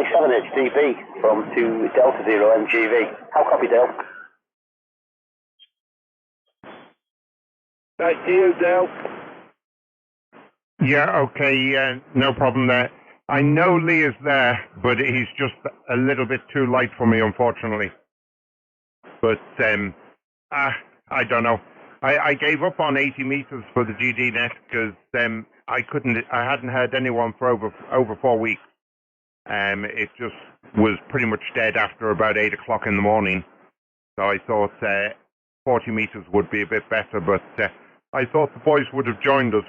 M6ENS from to Delta Zero MGV. How copy, Dale? Back to you, Dale. Yeah, okay, no problem there. I know Lee is there, but he's just a little bit too light for me, unfortunately. But, I don't know. I gave up on 80 meters for the GD net because I hadn't heard anyone for over 4 weeks. It just was pretty much dead after about 8 o'clock in the morning. So I thought 40 meters would be a bit better, but I thought the boys would have joined us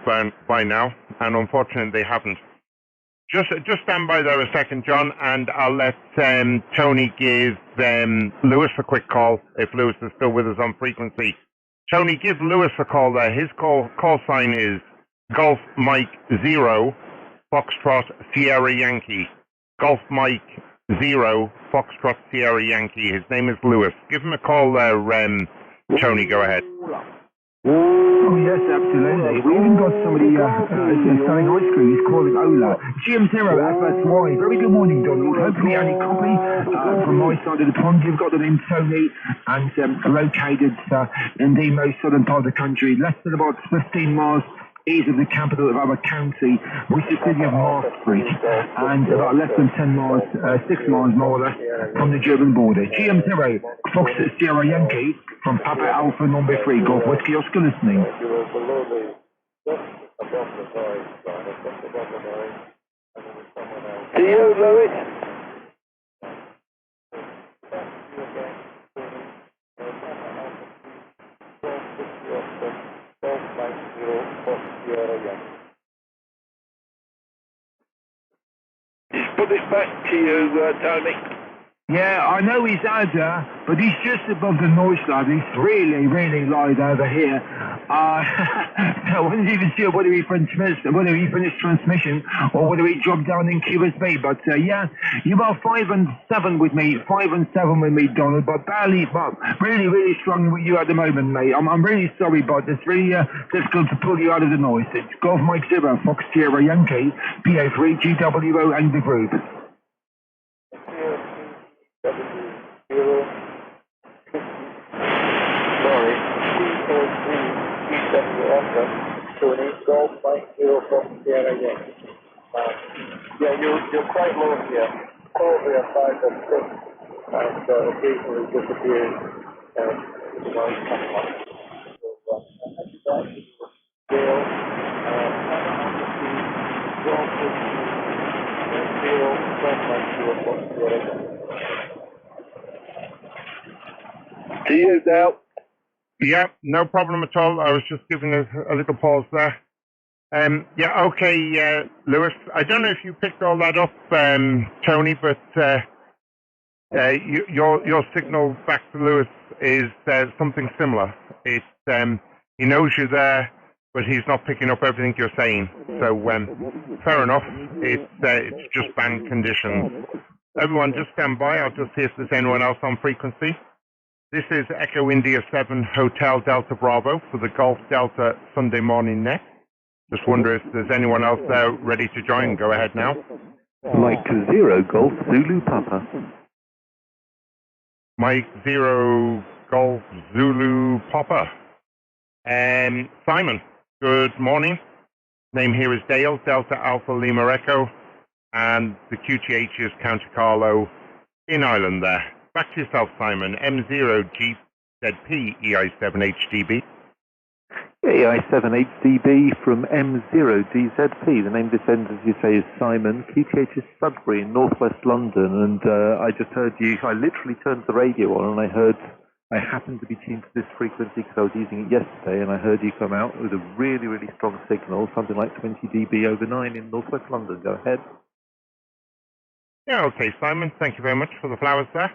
by now, and unfortunately they haven't. Just stand by there a second, John, and I'll let Tony give Lewis a quick call, if Lewis is still with us on frequency. Tony, give Lewis a call there. His call sign is Golf Mike 0, Foxtrot Sierra Yankee. Golf Mike 0, Foxtrot Sierra Yankee. His name is Lewis. Give him a call there, Tony, go ahead. Oh, yes, absolutely. We even got somebody selling ice cream. He's calling Ola. GM0 FSY. Very good morning, Donald. Hopefully, any copy from my side of the pond. You've got the name Tony and located in the most southern part of the country, less than about 15 miles east of the capital of our county, which is the city of Maastricht, and about less than 10 miles, 6 miles more or less, from the German border. GM0, Fox Sierra Yankee, from Papa Alpha number 3, Golf Whiskey Oscar listening. To you, Lewis. Just put it back to you, Tony. Yeah, I know he's out there, but he's just above the noise level. He's really, really loud over here. I wasn't even sure whether he finished transmission or whether he dropped down in QSB. But yeah, you are 5 and 7 with me, 5 and 7 with me, Donald. But barely, but really, really strong with you at the moment, mate. I'm really sorry, but it's really difficult to pull you out of the noise. It's Golf Mike 0, Fox Sierra Yankee, PA3 GWO and the group. Tony, Golf Mike 0 from Sierra Yankee. Yeah, you're quite low here. Probably a 5 or 6, and occasionally disappears. Noise coming up. So, Dale, To you, Dale. Yeah, no problem at all. I was just giving a little pause there. Yeah, okay, Lewis. I don't know if you picked all that up, Tony, but your signal back to Lewis is something similar. It's he knows you're there, but he's not picking up everything you're saying. So fair enough. It's just band conditions. Everyone, just stand by. I'll just see if there's anyone else on frequency. This is Echo India 7 Hotel Delta Bravo for the Golf Delta Sunday morning net. Just wonder if there's anyone else there ready to join. Go ahead now. Mike 0 Golf Zulu Papa. Mike 0 Golf Zulu Papa. Simon, good morning. Name here is Dale, Delta Alpha Lima Echo, and the QTH is County Carlo in Ireland there. Back to yourself, Simon. M0GZP EI7HDB. EI7HDB from M0DZP. The name this ends, as you say, is Simon. QTH is Sudbury in northwest London, and I just heard you. I literally turned the radio on, and I happened to be tuned to this frequency because I was using it yesterday, and I heard you come out with a really, really strong signal, something like 20 dB over 9 in northwest London. Go ahead. Yeah, okay, Simon. Thank you very much for the flowers there.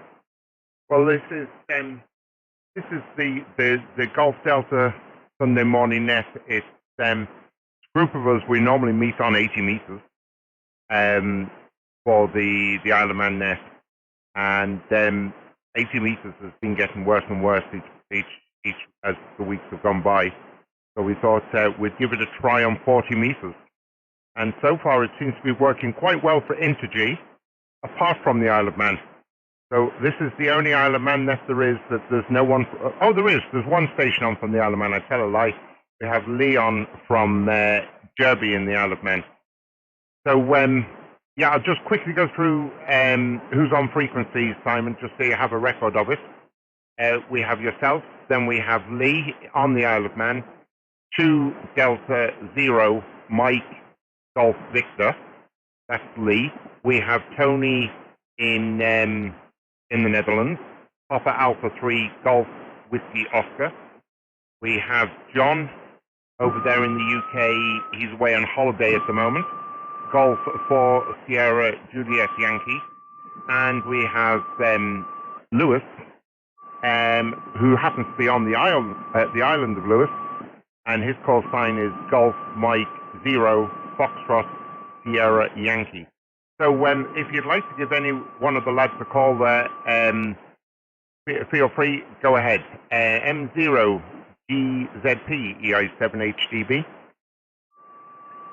Well, this is the Golf Delta Sunday morning net. It's a group of us. We normally meet on 80 meters for the Isle of Man net, and 80 meters has been getting worse and worse each as the weeks have gone by. So we thought we'd give it a try on 40 meters, and so far it seems to be working quite well for Intergy. apart from the Isle of Man. So this is the only Isle of Man that there is, that there's no one... Oh, there is. There's one station on from the Isle of Man. I tell a lie. We have Leon from Derby in the Isle of Man. So, yeah, I'll just quickly go through who's on frequencies, Simon, just so you have a record of it. We have yourself, then we have Lee on the Isle of Man, 2 Delta 0 Mike Golf Victor, that's Lee. We have Tony in the Netherlands, Papa Alpha 3 Golf Whiskey Oscar. We have John over there in the UK, he's away on holiday at the moment, Golf 4 Sierra Juliet Yankee. And we have Lewis, who happens to be on the island of Lewis, and his call sign is Golf Mike 0 Foxtrot Sierra Yankee. So if you'd like to give any one of the lads a call there, feel free, go ahead. M0 GZP EI7HDB.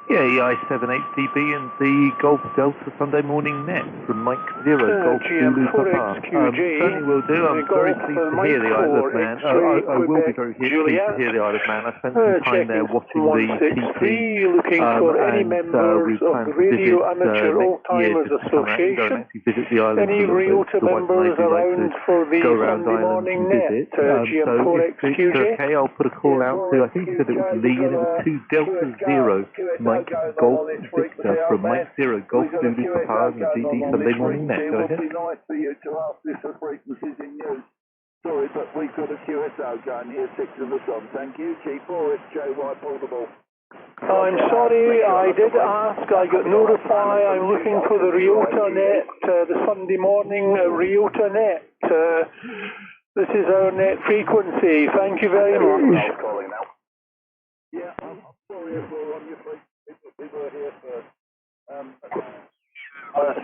Yeah, EI7HDB and the Golf Delta Sunday Morning Net from Mike 0 Golf Zulu Papa. Certainly will do. I'm very pleased to hear the Isle of Man. I will be very pleased to hear the Isle of Man. I spent some time there watching the TT, and we plan to visit next year to come out and go and actually visit the island. Any realtor members around for the Sunday Morning Net? So if it's okay, I'll put a call out to, I think you said it was Lee, and it was 2 Delta 0 Mike Golf Victor from Mike 0 Golf Zulu Papa and the GD Sunday Morning Net. Go ahead. Nice for you to ask this for frequencies in use. Sorry, but we've got a QSO going here, 6 of us on. Thank you. G4, it's JY Portable. I'm sorry, I did ask, I got no reply. I'm looking for the Realtor Net, the Sunday Morning Realtor Net. This is our net frequency. Thank you very much. Yeah, I'm sorry if we're on your frequency. We were here first.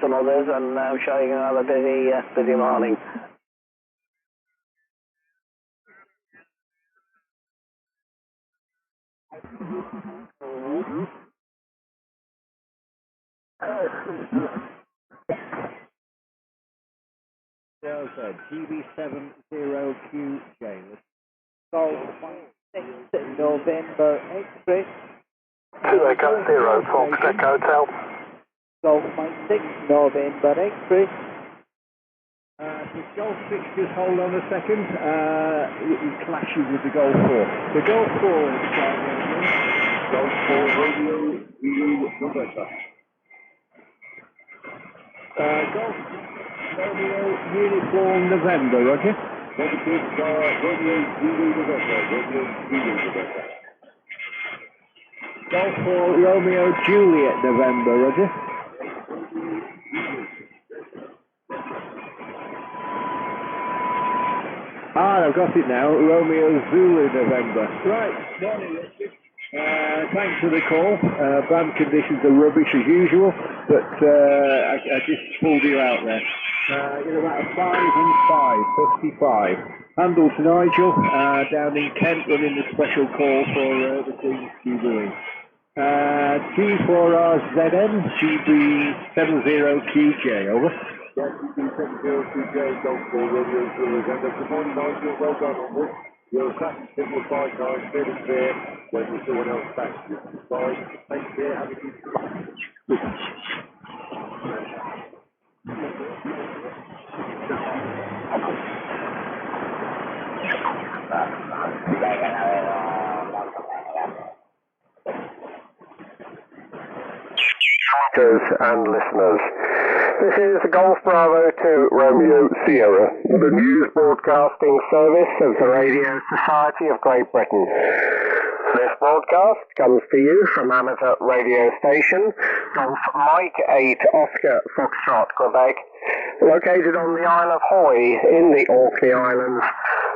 Some others, and now showing another busy morning. GB70QJ. Golf 6 November Express. 2 Echo 0 Fox Echo Hotel. Golf 6 November Express. The Golf 6, just hold on a second. It clashes with the Golf 4. The Golf 4 is starting. Golf 4 Radio November. Golf Radio Uniform November, Roger. Negative Radio Zulu November. Radio Zulu November. Golf 4 Romeo Juliet November, Roger. I've got it now. Romeo Zulu November. Right, morning Richard. Thanks for the call. Band conditions are rubbish as usual, but I just pulled you out there. You're about a 5 and 5, 55. Handle to Nigel, down in Kent, running the special call for the Queen's Jubilee. G4RZN, GB70QJ, over. Yeah, GB70QJ, Golf 4 Radio Zulu. Good morning, Nigel. Well done on this. You're a cracking signal 5-9, fairly clear. When there's someone else back, you can decide. Take care, have a good and listeners. This is Golf Bravo to Romeo Sierra, the news broadcasting service of the Radio Society of Great Britain. This broadcast comes to you from amateur radio station Golf Mike 8 Oscar Foxtrot, Quebec, located on the Isle of Hoy in the Orkney Islands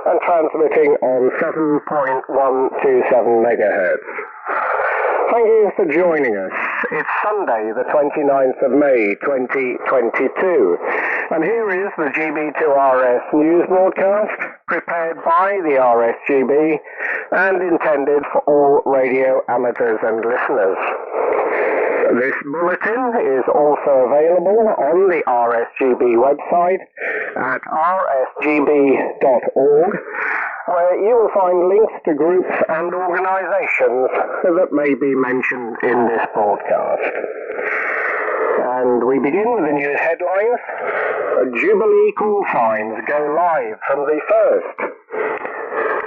and transmitting on 7.127 megahertz. Thank you for joining us. It's Sunday, the 29th of May, 2022. And here is the GB2RS news broadcast, prepared by the RSGB and intended for all radio amateurs and listeners. This bulletin is also available on the RSGB website at rsgb.org, where you will find links to groups and organizations that may be mentioned in this broadcast. And we begin with the news headlines. Jubilee call signs go live from the 1st.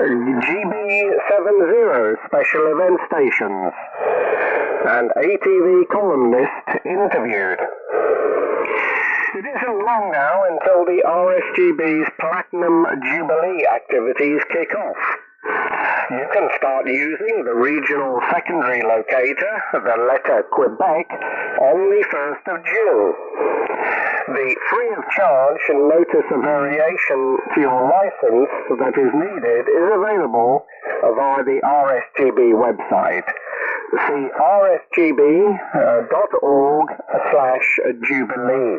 GB70 special event stations. And ATV columnist interviewed. It isn't long now until the RSGB's Platinum Jubilee activities kick off. You can start using the regional secondary locator, the letter Quebec, on the 1st of June. The free of charge notice of variation to your license that is needed is available via the RSGB website. See rsgb.org/Jubilee.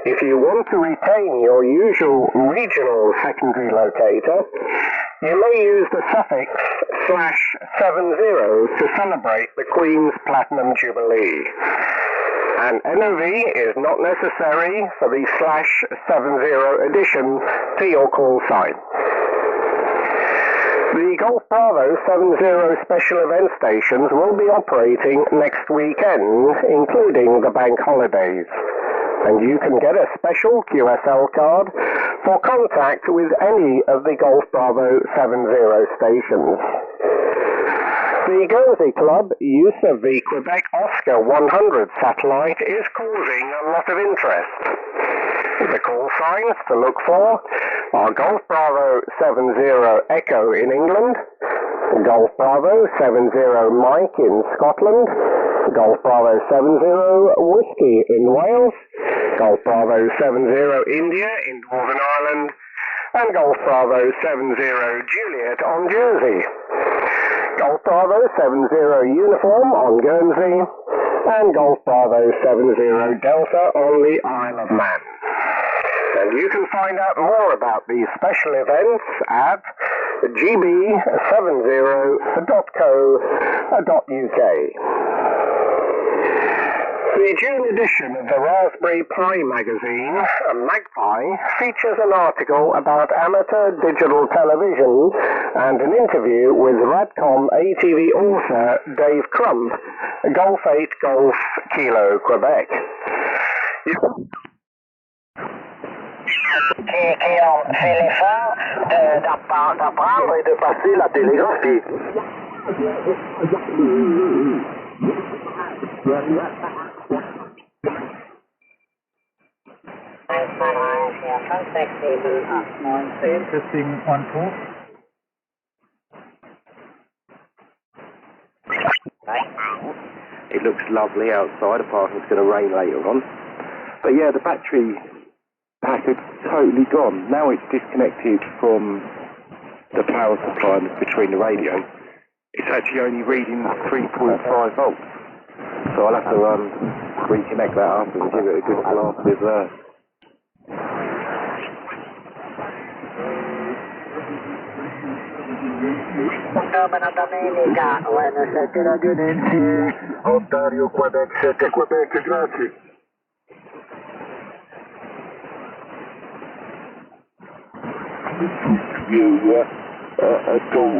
If you want to retain your usual regional secondary locator, you may use the suffix /70 to celebrate the Queen's Platinum Jubilee. An NOV is not necessary for the /70 addition to your call sign. The Golf Bravo 70 special event stations will be operating next weekend, including the bank holidays. And you can get a special QSL card for contact with any of the Golf Bravo 70 stations. The Guernsey Club use of the Quebec Oscar 100 satellite is causing a lot of interest. The call signs to look for are Golf Bravo 70 Echo in England, Golf Bravo 70 Mike in Scotland, Golf Bravo 70 Whiskey in Wales, Golf Bravo 70 India in Northern Ireland, and Golf Bravo 70 Juliet on Jersey. Golf Bravo 70 Uniform on Guernsey, and Golf Bravo 70 Delta on the Isle of Man. And you can find out more about these special events at gb70.co.uk. The June edition of the Raspberry Pi magazine, Magpie, features an article about amateur digital television and an interview with Radcom ATV author Dave Crump, Golf 8 Golf Kilo Quebec. Qui ont fait l'effort d'apprendre et de passer la télégraphie. Testing 1, 2. It looks lovely outside, apart from it's going to rain later on. But yeah, the battery pack had totally gone. Now it's disconnected from the power supply between the radio. It's actually only reading 3.5 volts. So I'll have to reconnect that up and give it a good blast with Buona domenica, buonasera ragazzi. Ontario, Quebec, 7 Quebec, grazie. You call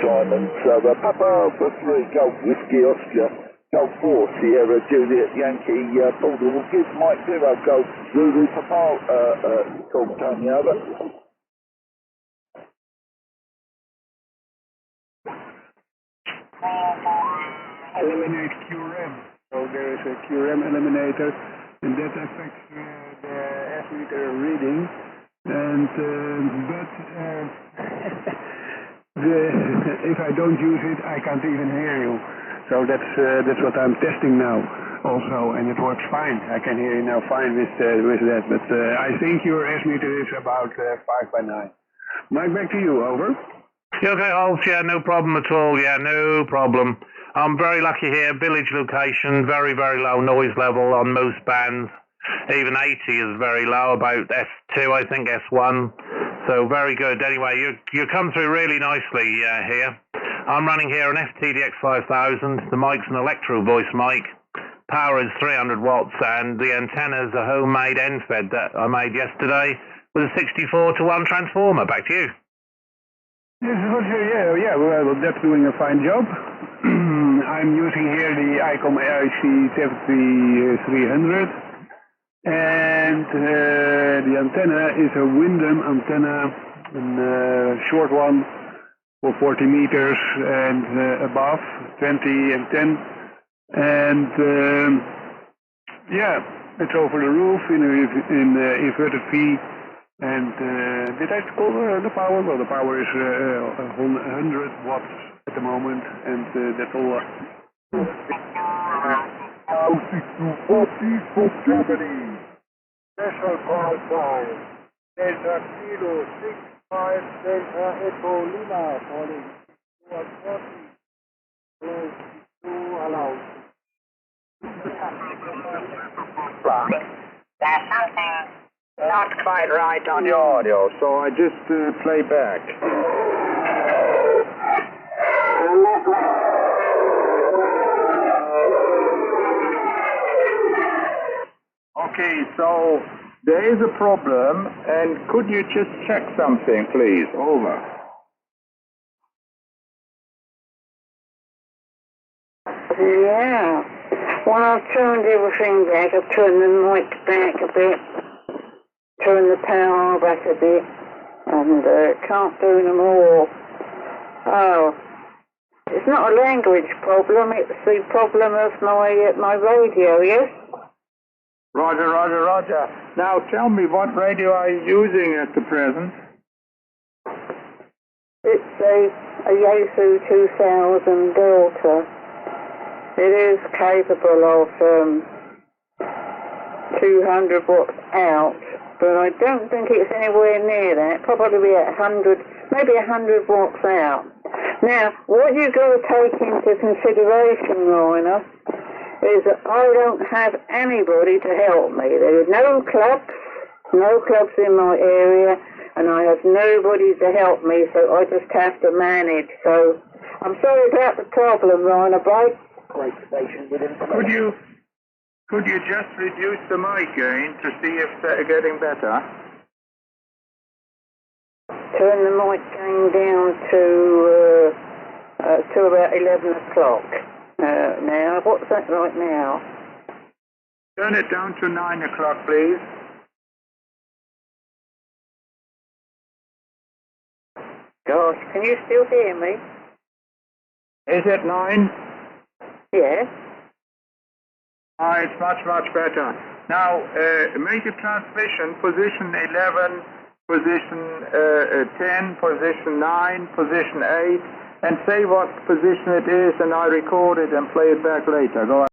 Simon, so Papa Alpha 3 Golf Whiskey Oscar, Golf 4 Sierra Juliet Yankee, Border will give Mike 0 Golf Zulu Papa, call Tony over. Eliminate QRM. So there is a QRM eliminator, and that affects the S-meter reading. And if I don't use it, I can't even hear you. So that's what I'm testing now, also, and it works fine. I can hear you now fine with that. But I think your S-meter is about 5 by 9. Mike, back to you. Over. Okay, Holmes, yeah, no problem at all. Yeah, no problem. I'm very lucky here. Village location, very, very low noise level on most bands. Even 80 is very low, about S2, I think, S1. So very good. Anyway, you come through really nicely here. I'm running here an FTDX 5000. The mic's an electro voice mic. Power is 300 watts, and the antenna's a homemade ENS bed that I made yesterday with a 64-to-1 transformer. Back to you. Yeah, well, that's doing a fine job. I'm using here the ICOM IC7300, and the antenna is a Windham antenna, a short one for 40 meters and above, 20 and 10. And yeah, it's over the roof in inverted V. And did I call the power? Well, the power is 100 watts at the moment, and that's all. 4240 Germany. Special call sign. Delta Kilo 65 Delta Echo Lima calling. 240. Allowed. There's something not quite right on your audio, so I just play back. Okay, so there is a problem, and could you just check something, please? Over. Yeah. Well, I've turned everything back. I've turned the mic back a bit, turned the power back a bit, and can't do no more. Oh, it's not a language problem. It's the problem of my radio. Yes. Roger. Now tell me, what radio are you using at the present? It's a Yaesu 2000 Delta. It is capable of 200 watts out, but I don't think it's anywhere near that. Probably at 100, maybe 100 watts out. Now, what you've got to take into consideration, Rainer, is that I don't have anybody to help me. There are no clubs in my area, and I have nobody to help me, so I just have to manage. So I'm sorry about the problem, Rainer, but Could you just reduce the mic gain to see if they're getting better? Turn the mic gain down to about 11 o'clock. Now, what's that right now? Turn it down to 9 o'clock, please. Gosh, can you still hear me? Is it 9? Yes. It's much better. Now, make a transmission, position 11, position 10, position 9, position 8, and say what position it is, and I record it and play it back later. Go ahead.